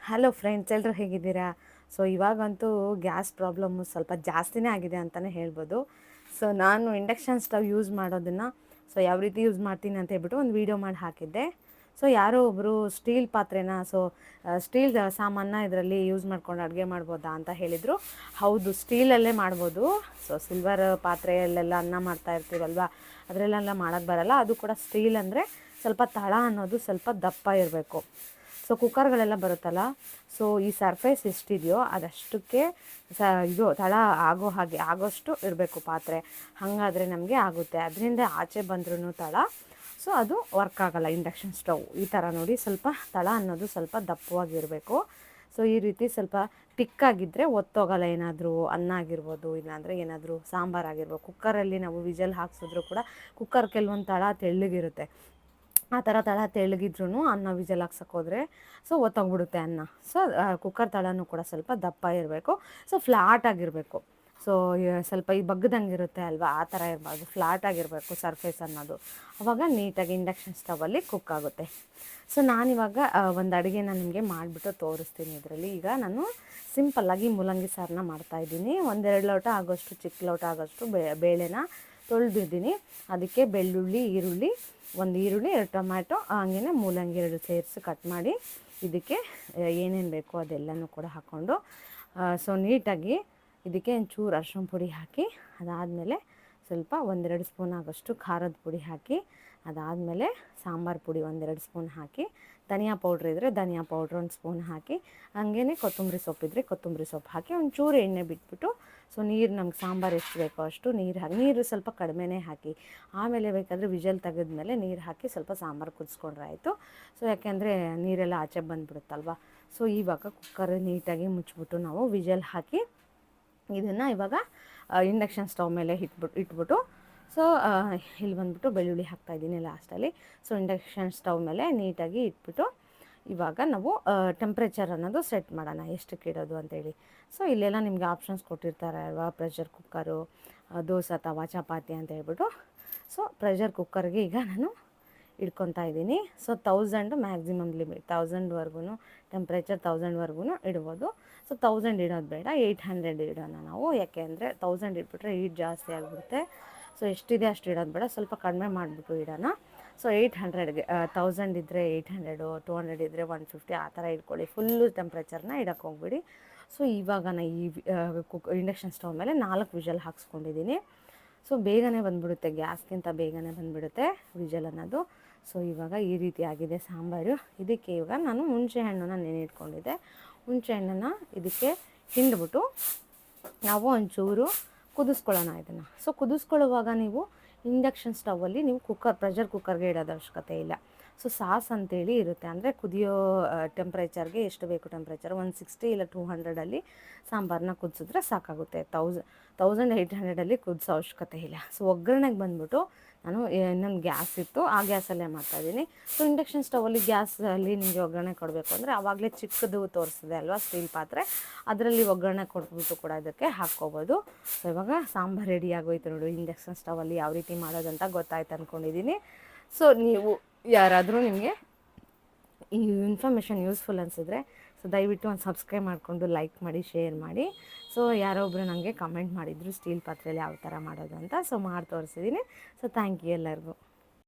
Hello friends, ಎಲ್ಲರೂ ಹೇಗಿದ್ದೀರಾ? So ಇವಾಗಂತೂ ಗ್ಯಾಸ್ ಪ್ರಾಬ್ಲಮ್ಮು ಸ್ವಲ್ಪ ಜಾಸ್ತಿನೇ ಆಗಿದೆ ಅಂತಲೇ ಹೇಳ್ಬೋದು. ಸೊ ನಾನು ಇಂಡಕ್ಷನ್ ಸ್ಟವ್ ಯೂಸ್ ಮಾಡೋದನ್ನು ಯಾವ ರೀತಿ ಯೂಸ್ ಮಾಡ್ತೀನಿ ಅಂತ ಹೇಳ್ಬಿಟ್ಟು ಒಂದು ವೀಡಿಯೋ ಮಾಡಿ ಹಾಕಿದ್ದೆ. ಸೊ ಯಾರೋ ಒಬ್ಬರು ಸ್ಟೀಲ್ ಪಾತ್ರೆನ ಸ್ಟೀಲ್ ಸಾಮಾನ ಇದರಲ್ಲಿ ಯೂಸ್ ಮಾಡ್ಕೊಂಡು ಅಡುಗೆ ಮಾಡ್ಬೋದಾ ಅಂತ ಹೇಳಿದರು. ಹೌದು, ಸ್ಟೀಲಲ್ಲೇ ಮಾಡ್ಬೋದು. ಸೊ ಸಿಲ್ವರ್ ಪಾತ್ರೆಯಲ್ಲೆಲ್ಲ ಅನ್ನ ಮಾಡ್ತಾ ಇರ್ತೀವಲ್ವ, ಅದರಲ್ಲೆಲ್ಲ ಮಾಡೋಕ್ಕೆ ಬರಲ್ಲ. ಅದು ಕೂಡ ಸ್ಟೀಲ್ ಅಂದರೆ ಸ್ವಲ್ಪ ತಳ ಅನ್ನೋದು ಸ್ವಲ್ಪ ದಪ್ಪ ಇರಬೇಕು. ಸೊ ಕುಕ್ಕರ್ಗಳೆಲ್ಲ ಬರುತ್ತಲ್ಲ, ಸೊ ಈ ಸರ್ಫೇಸ್ ಎಷ್ಟಿದೆಯೋ ಅದಷ್ಟಕ್ಕೆ ಇದು ತಳ ಆಗೋಷ್ಟು ಇರಬೇಕು ಪಾತ್ರೆ. ಹಾಗಾದರೆ ನಮಗೆ ಆಗುತ್ತೆ. ಅದರಿಂದ ಆಚೆ ಬಂದ್ರೂ ತಳ, ಸೊ ಅದು ವರ್ಕ್ ಆಗೋಲ್ಲ ಇಂಡಕ್ಷನ್ ಸ್ಟವ್. ಈ ಥರ ನೋಡಿ, ಸ್ವಲ್ಪ ತಳ ಅನ್ನೋದು ಸ್ವಲ್ಪ ದಪ್ಪವಾಗಿರಬೇಕು. ಸೊ ಈ ರೀತಿ ಸ್ವಲ್ಪ ಟಿಕ್ಕಾಗಿದ್ದರೆ ಒತ್ತೋಗಲ್ಲ. ಏನಾದರೂ ಅನ್ನ ಆಗಿರ್ಬೋದು, ಇಲ್ಲಾಂದರೆ ಏನಾದರೂ ಸಾಂಬಾರಾಗಿರ್ಬೋದು. ಕುಕ್ಕರಲ್ಲಿ ನಾವು ವಿಜಲ್ ಹಾಕ್ಸಿದ್ರು ಕೂಡ ಕುಕ್ಕರ್ ಕೆಲವೊಂದು ತಳ ತೆಳ್ಳಗಿರುತ್ತೆ. ಆ ಥರ ತಳ ತೆಳ್ಳಗಿದ್ರೂ ಅನ್ನ ವಿಜಲ್ ಹಾಕ್ಸೋಕ್ಕೋದ್ರೆ ಸೊ ಒತ್ತೋಗ್ಬಿಡುತ್ತೆ ಅನ್ನ. ಸೊ ಕುಕ್ಕರ್ ತಳನೂ ಕೂಡ ಸ್ವಲ್ಪ ದಪ್ಪ ಇರಬೇಕು. ಸೊ ಫ್ಲಾಟಾಗಿರಬೇಕು. ಸೊ ಸ್ವಲ್ಪ ಈ ಬಗ್ಗದಂಗೆ ಇರುತ್ತೆ ಅಲ್ವಾ, ಆ ಥರ ಇರಬಾರ್ದು. ಫ್ಲಾಟಾಗಿರಬೇಕು ಸರ್ಫೇಸ್ ಅನ್ನೋದು. ಆವಾಗ ನೀಟಾಗಿ ಇಂಡಕ್ಷನ್ ಸ್ಟವಲ್ಲಿ ಕುಕ್ ಆಗುತ್ತೆ. ಸೊ ನಾನಿವಾಗ ಒಂದು ಅಡುಗೆನ ನಿಮಗೆ ಮಾಡಿಬಿಟ್ಟು ತೋರಿಸ್ತೀನಿ. ಇದರಲ್ಲಿ ಈಗ ನಾನು ಸಿಂಪಲ್ಲಾಗಿ ಮೂಲಂಗಿ ಸಾರನ್ನ ಮಾಡ್ತಾಯಿದ್ದೀನಿ. 1-2 ಲೋಟ ಆಗೋಷ್ಟು, ಚಿಕ್ಕ ಲೋಟ ಆಗೋಷ್ಟು ಬೇಳೆನ ತೊಳೆದಿದ್ದೀನಿ. ಅದಕ್ಕೆ ಬೆಳ್ಳುಳ್ಳಿ, ಈರುಳ್ಳಿ, 1 ಈರುಳ್ಳಿ, 2 ಟೊಮ್ಯಾಟೊ, ಹಾಗೆಯೇ ಮೂಲಂಗಿ 2 ಸೇರಿಸಿ ಕಟ್ ಮಾಡಿ ಇದಕ್ಕೆ ಏನೇನು ಬೇಕೋ ಅದೆಲ್ಲನೂ ಕೂಡ ಹಾಕ್ಕೊಂಡು ಸೊ ನೀಟಾಗಿ ಇದಕ್ಕೆ ಒಂಚೂರು ಅರಿಶಿನ ಪುಡಿ ಹಾಕಿ, ಅದಾದಮೇಲೆ ಸ್ವಲ್ಪ 1-2 ಸ್ಪೂನ್ ಆಗೋಷ್ಟು ಖಾರದ ಪುಡಿ ಹಾಕಿ, ಅದಾದಮೇಲೆ ಸಾಂಬಾರು ಪುಡಿ 1-2 ಸ್ಪೂನ್ ಹಾಕಿ, ಧನಿಯಾ ಪೌಡ್ರ್ ಇದ್ದರೆ ಧನಿಯಾ ಪೌಡ್ರ್ 1 ಸ್ಪೂನ್ ಹಾಕಿ, ಹಾಗೇ ಕೊತ್ತಂಬರಿ ಸೊಪ್ಪಿದ್ರೆ ಕೊತ್ತಂಬರಿ ಸೊಪ್ಪು ಹಾಕಿ ಒಂಚೂರು ಎಣ್ಣೆ ಬಿಟ್ಬಿಟ್ಟು, ಸೊ ನೀರು ನಮ್ಗೆ ಸಾಂಬಾರು ಎಷ್ಟು ಬೇಕೋ ಅಷ್ಟು ನೀರು ಹಾಕಿ, ನೀರು ಸ್ವಲ್ಪ ಕಡಿಮೆನೇ ಹಾಕಿ, ಆಮೇಲೆ ಬೇಕಾದರೆ ವಿಜಲ್ ತೆಗೆದ್ಮೇಲೆ ನೀರು ಹಾಕಿ ಸ್ವಲ್ಪ ಸಾಂಬಾರು ಕುದಿಸ್ಕೊಂಡ್ರೆ ಆಯಿತು. ಸೊ ಯಾಕೆಂದರೆ ನೀರೆಲ್ಲ ಆಚೆ ಬಂದುಬಿಡುತ್ತಲ್ವ. ಸೊ ಇವಾಗ ಕುಕ್ಕರ್ ನೀಟಾಗಿ ಮುಚ್ಚಿಬಿಟ್ಟು ನಾವು ವಿಜಲ್ ಹಾಕಿ ಇದನ್ನು ಇವಾಗ ಇಂಡಕ್ಷನ್ ಸ್ಟವ್ ಮೇಲೆ ಇಟ್ಬಿಟ್ಟು ಸೊ ಇಲ್ಲಿ ಬಂದುಬಿಟ್ಟು ಬೆಳ್ಳುಳ್ಳಿ ಹಾಕ್ತಾಯಿದ್ದೀನಿ ಲಾಸ್ಟಲ್ಲಿ. ಸೊ ಇಂಡಕ್ಷನ್ ಸ್ಟವ್ ಮೇಲೆ ನೀಟಾಗಿ ಇಟ್ಬಿಟ್ಟು ಇವಾಗ ನಾವು ಟೆಂಪ್ರೇಚರ್ ಅನ್ನೋದು ಸೆಟ್ ಮಾಡೋಣ, ಎಷ್ಟಕ್ಕೆ ಇಡೋದು ಅಂತೇಳಿ. ಸೊ ಇಲ್ಲೆಲ್ಲ ನಿಮಗೆ ಆಪ್ಷನ್ಸ್ ಕೊಟ್ಟಿರ್ತಾರೆ ಅಲ್ವಾ, ಪ್ರೆಷರ್ ಕುಕ್ಕರು, ದೋಸೆ ತವಾ, ಚಪಾತಿ ಅಂತ ಹೇಳ್ಬಿಟ್ಟು. ಸೊ ಪ್ರೆಷರ್ ಕುಕ್ಕರ್ಗೆ ಈಗ ನಾನು ಇಡ್ಕೊತಾ ಇದ್ದೀನಿ. ಸೊ 1000 ಮ್ಯಾಕ್ಸಿಮಮ್ ಲಿಮಿಟ್, 1000ವರೆಗೂ ಟೆಂಪ್ರೇಚರ್ 1000ವರೆಗೂ ಇಡ್ಬೋದು. ಸೊ 1000 ಇಡೋದು ಬೇಡ, 800 ಇಡೋಣ ನಾವು. ಯಾಕೆ ಅಂದರೆ 1000 ಇಟ್ಬಿಟ್ರೆ ಹೀಟ್ ಜಾಸ್ತಿ ಆಗಿಬಿಡುತ್ತೆ. ಸೊ ಎಷ್ಟಿದೆ ಅಷ್ಟು ಇಡೋದು ಬೇಡ, ಸ್ವಲ್ಪ ಕಡಿಮೆ ಮಾಡಿಬಿಟ್ಟು ಇಡೋಣ. ಸೊ 800ಗೆ 1000 ಇದ್ದರೆ 800, 200 ಇದ್ದರೆ 150, ಆ ಥರ ಇಟ್ಕೊಳ್ಳಿ. ಫುಲ್ಲು ಟೆಂಪ್ರೇಚರ್ನ ಇಡೋಕ್ಕೆ ಹೋಗ್ಬಿಡಿ. ಸೊ ಇವಾಗ ನಾನು ಈ ಇಂಡಕ್ಷನ್ ಸ್ಟವ್ ಮೇಲೆ 4 ವಿಜಲ್ ಹಾಕ್ಸ್ಕೊಂಡಿದ್ದೀನಿ. ಸೊ ಬೇಗನೆ ಬಂದುಬಿಡುತ್ತೆ, ಗ್ಯಾಸ್ಗಿಂತ ಬೇಗನೆ ಬಂದುಬಿಡುತ್ತೆ ವಿಜಲ್ ಅನ್ನೋದು. ಸೊ ಇವಾಗ ಈ ರೀತಿ ಆಗಿದೆ ಸಾಂಬಾರು. ಇದಕ್ಕೆ ಇವಾಗ ನಾನು ಹುಣಸೆ ಹಣ್ಣನ್ನು ನೆನೆಯಿಟ್ಕೊಂಡಿದ್ದೆ. ಹುಣಸೆ ಹಣ್ಣನ್ನು ಇದಕ್ಕೆ ಹಿಂಡ್ಬಿಟ್ಟು ನಾವು ಒಂಚೂರು ಕುದಿಸ್ಕೊಳ್ಳೋಣ ಇದನ್ನು. ಸೊ ಕುದಿಸ್ಕೊಳ್ಳುವಾಗ ನೀವು ಇಂಡಕ್ಷನ್ ಸ್ಟವಲ್ಲಿ ನೀವು ಪ್ರೆಷರ್ ಕುಕ್ಕರ್ಗೆ ಇಡೋದು ಅವಶ್ಯಕತೆ ಇಲ್ಲ. ಸೊ ಸಾಸ್ ಅಂತೇಳಿ ಇರುತ್ತೆ, ಅಂದರೆ ಕುದಿಯೋ ಟೆಂಪ್ರೇಚರ್ಗೆ ಎಷ್ಟು ಬೇಕು ಟೆಂಪ್ರೇಚರ್ 160 ಇಲ್ಲ 200ಅಲ್ಲಿ ಸಾಂಬಾರನ್ನ ಕುದಿಸಿದ್ರೆ ಸಾಕಾಗುತ್ತೆ. 1800ಅಲ್ಲಿ ಕುದಿಸೋ ಅವಶ್ಯಕತೆ ಇಲ್ಲ. ಸೊ ಒಗ್ಗರಣೆಗೆ ಬಂದುಬಿಟ್ಟು ನಾನು ಇನ್ನೊಂದು ಗ್ಯಾಸ್ ಇತ್ತು, ಆ ಗ್ಯಾಸಲ್ಲೇ ಮಾಡ್ತಾಯಿದ್ದೀನಿ. ಸೊ ಇಂಡಕ್ಷನ್ ಸ್ಟವಲ್ಲಿ ಗ್ಯಾಸಲ್ಲಿ ನಿಮಗೆ ಒಗ್ಗರಣೆ ಕೊಡಬೇಕು ಅಂದರೆ ಆವಾಗಲೇ ಚಿಕ್ಕದು ತೋರಿಸಿದೆ ಅಲ್ವಾ ಸ್ಟೀಲ್ ಪಾತ್ರೆ, ಅದರಲ್ಲಿ ಒಗ್ಗರಣೆ ಕೊಟ್ಬಿಟ್ಟು ಕೂಡ ಇದಕ್ಕೆ ಹಾಕ್ಕೋಬೋದು. ಸೊ ಇವಾಗ ಸಾಂಬಾರು ರೆಡಿ ಆಗೋಯ್ತು ನೋಡಿ. ಇಂಡಕ್ಷನ್ ಸ್ಟವಲ್ಲಿ ಯಾವ ರೀತಿ ಮಾಡೋದಂತ ಗೊತ್ತಾಯ್ತು ಅಂದ್ಕೊಂಡಿದ್ದೀನಿ. ಸೊ ನೀವು ಯಾರಾದರೂ ನಿಮಗೆ ಈ ಇನ್ಫಾರ್ಮೇಷನ್ ಯೂಸ್ಫುಲ್ ಅನಿಸಿದ್ರೆ ಸೊ ದಯವಿಟ್ಟು ಒಂದು ಸಬ್ಸ್ಕ್ರೈಬ್ ಮಾಡಿಕೊಂಡು ಲೈಕ್ ಮಾಡಿ, ಶೇರ್ ಮಾಡಿ. ಸೊ ಯಾರೋ ಒಬ್ಬರು ನನಗೆ ಕಮೆಂಟ್ ಮಾಡಿದರು ಸ್ಟೀಲ್ ಪಾತ್ರೆಯಲ್ಲಿ ಯಾವ ಥರ ಮಾಡೋದು ಅಂತ. ಸೊ ಮಾಡಿ ತೋರಿಸಿದ್ದೀನಿ. ಸೊ ಥ್ಯಾಂಕ್ ಯು ಎಲ್ಲರಿಗೂ.